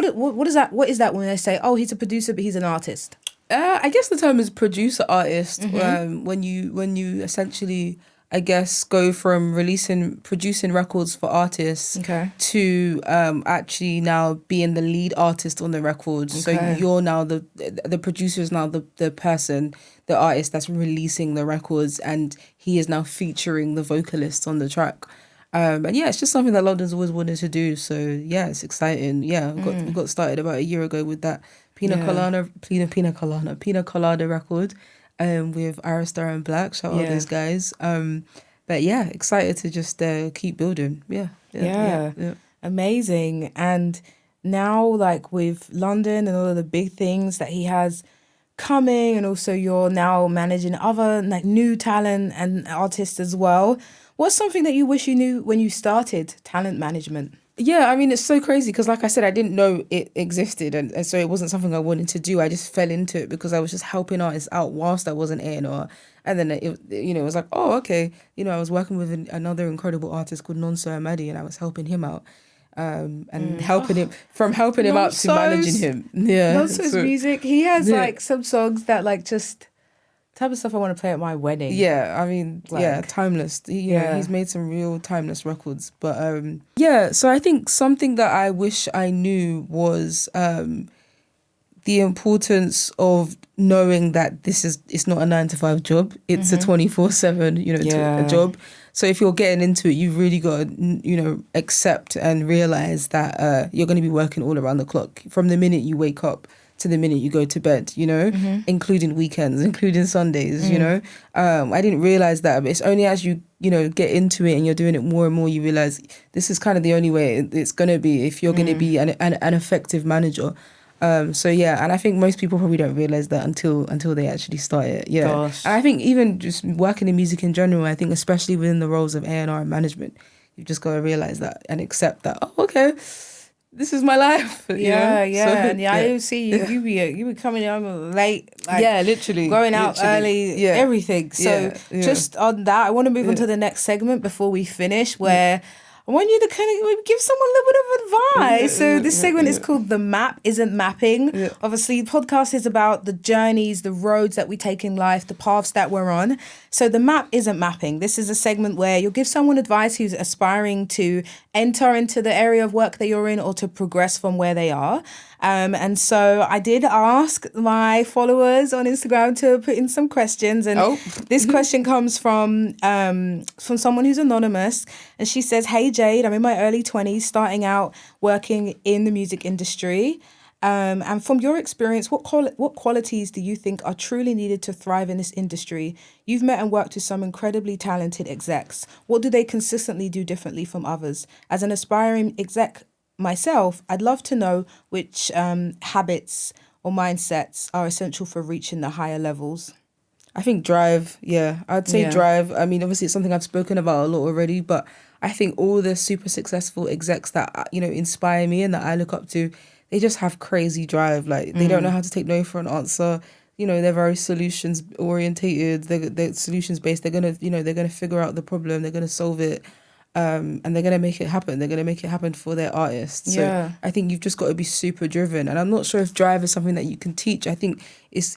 is that? What is that when they say, oh, he's a producer but he's an artist? I guess the term is producer artist. When you essentially, I guess, go from producing records for artists to actually now being the lead artist on the record. So you're now the producer is now the person, the artist that's releasing the records, and he is now featuring the vocalist on the track. And it's just something that London's always wanted to do. So it's exciting. We got started about a year ago with that Pina Colada record with Arista and Black. Shout out those guys. But excited to just keep building. Amazing. And now like with London and all of the big things that he has coming, and also you're now managing other like new talent and artists as well. What's something that you wish you knew when you started talent management? It's so crazy because like I said, I didn't know it existed, and so it wasn't something I wanted to do. I just fell into it because I was just helping artists out whilst I was an A&R. And then it was like, oh, okay. I was working with another incredible artist called Nonso Amadi, and I was helping him out. Helping him out to managing him. Nonso's music, he has like some songs that like just type of stuff I want to play at my wedding. Timeless. He's made some real timeless records. But so I think something that I wish I knew was the importance of knowing that it's not a 9-to-5 job. It's a 24/7, a job. So if you're getting into it, you've really got to, accept and realize that you're going to be working all around the clock from the minute you wake up to the minute you go to bed, including weekends, including Sundays, I didn't realize that, but it's only as you get into it and you're doing it more and more, you realize this is kind of the only way it's going to be if you're going to be an effective manager. And I think most people probably don't realize that until they actually start it. Gosh. And I think even just working in music in general, I think especially within the roles of A&R and management, you've just got to realize that and accept that, oh, okay, this is my life. I see you be coming home late, literally going out early, everything. So just on that, I want to move on to the next segment before we finish, where I I want you to kind of give someone a little bit of advice. So this segment is called The Map Isn't Mapping. Yeah. Obviously, the podcast is about the journeys, the roads that we take in life, the paths that we're on. So The Map Isn't Mapping. This is a segment where you'll give someone advice who's aspiring to enter into the area of work that you're in or to progress from where they are. And so I did ask my followers on Instagram to put in some questions. And this question comes from someone who's anonymous. And she says, "Hey, Jade, I'm in my early 20s, starting out working in the music industry. And from your experience, what qualities do you think are truly needed to thrive in this industry? You've met and worked with some incredibly talented execs. What do they consistently do differently from others? As an aspiring exec myself, I'd love to know which habits or mindsets are essential for reaching the higher levels." I think drive. Yeah, I'd say drive. I mean, obviously, it's something I've spoken about a lot already, but I think all the super successful execs that, inspire me and that I look up to, they just have crazy drive. Like, they don't know how to take no for an answer. They're very solutions orientated. They're solutions based. They're gonna figure out the problem. They're gonna solve it. And they're going to make it happen. They're going to make it happen for their artists. So I think you've just got to be super driven. And I'm not sure if drive is something that you can teach. I think it's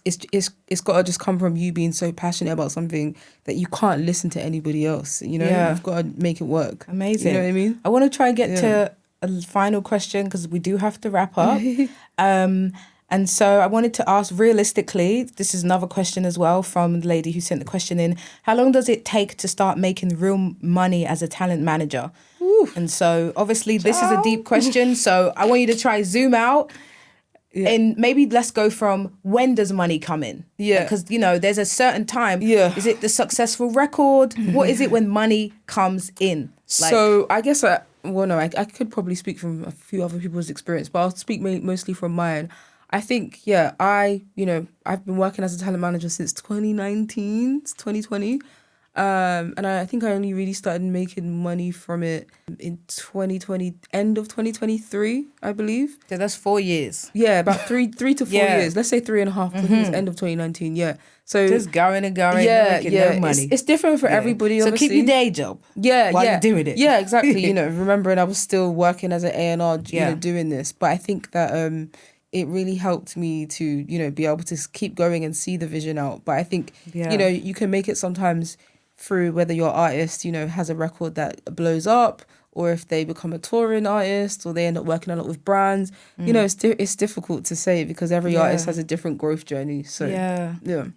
got to just come from you being so passionate about something that you can't listen to anybody else. You've got to make it work. Amazing. You know what I mean? I want to try and get to a final question because we do have to wrap up. And so I wanted to ask, realistically, this is another question as well from the lady who sent the question in. How long does it take to start making real money as a talent manager? Ooh. And so obviously this is a deep question. So I want you to try zoom out. Yeah. And maybe let's go from when does money come in? Yeah. Because, there's a certain time. Yeah. Is it the successful record? What is it when money comes in? So I guess, I could probably speak from a few other people's experience, but I'll speak mostly from mine. I think, I've been working as a talent manager since 2019, 2020. And I think I only really started making money from it in 2020, end of 2023, I believe. So that's 4 years. Yeah, about three to 4 years. Let's say 3.5, because it was end of 2019, So just going and going, no money. It's different for everybody, obviously. So keep your day job while you're doing it. Yeah, exactly. Remembering I was still working as an A&R, doing this. But I think that it really helped me to, be able to keep going and see the vision out. But I think, you can make it sometimes through whether your artist, has a record that blows up, or if they become a touring artist, or they end up working a lot with brands. It's difficult to say because every artist has a different growth journey. So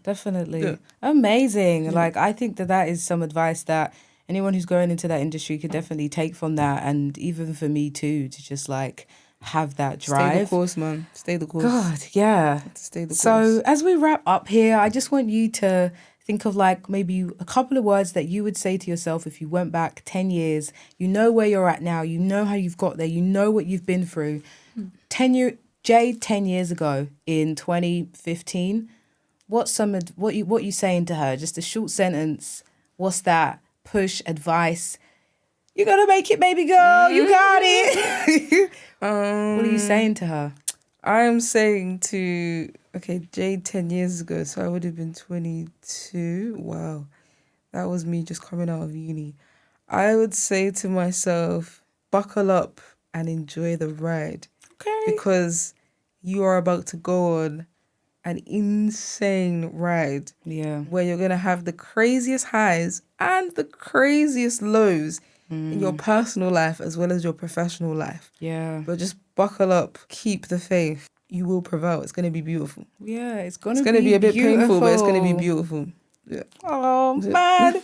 definitely. Yeah. Amazing. Yeah. Like, I think that is some advice that anyone who's going into that industry could definitely take from that. And even for me too, to just have that drive. Stay the course, man. Stay the course. God, yeah. Stay the course. So as we wrap up here, I just want you to think of maybe a couple of words that you would say to yourself if you went back 10 years. You know where you're at now. You know how you've got there. You know what you've been through. Jade 10 years ago in 2015. What you saying to her? Just a short sentence. What's that? Push, advice. You gotta make it, baby girl. You got it. What are you saying to her? I'm saying to, Jade 10 years ago, so I would have been 22. Wow. That was me just coming out of uni. I would say to myself, buckle up and enjoy the ride. Okay. Because you are about to go on an insane ride. Yeah. Where you're going to have the craziest highs and the craziest lows in your personal life as well as your professional life. Yeah. But just buckle up, keep the faith. You will prevail. It's going to be beautiful. Yeah, it's going to be a bit painful, but it's going to be beautiful. Yeah. Oh, man.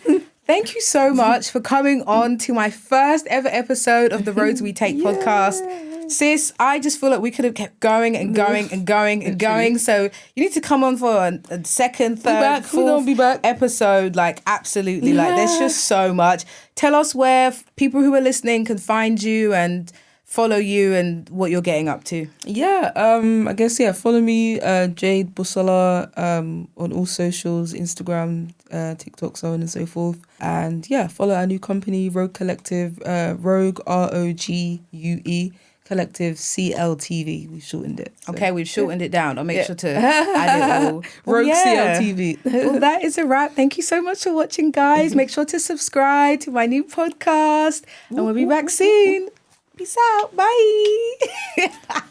Thank you so much for coming on to my first ever episode of the Roads We Take podcast. Sis, I just feel like we could have kept going and going and going and going. So you need to come on for a second, third, fourth episode. Absolutely. There's just so much. Tell us where people who are listening can find you and follow you and what you're getting up to. Yeah, I guess, follow me, Jade Busola, on all socials, Instagram, TikTok, so on and so forth. And follow our new company, Rogue Collective, Rogue, ROGUE Collective CLTV. We shortened it. So. Okay, we've shortened it down. I'll make sure to add it all. Rogue CLTV. Well, that is a wrap. Thank you so much for watching, guys. Make sure to subscribe to my new podcast. And we'll be back soon. Peace out. Bye.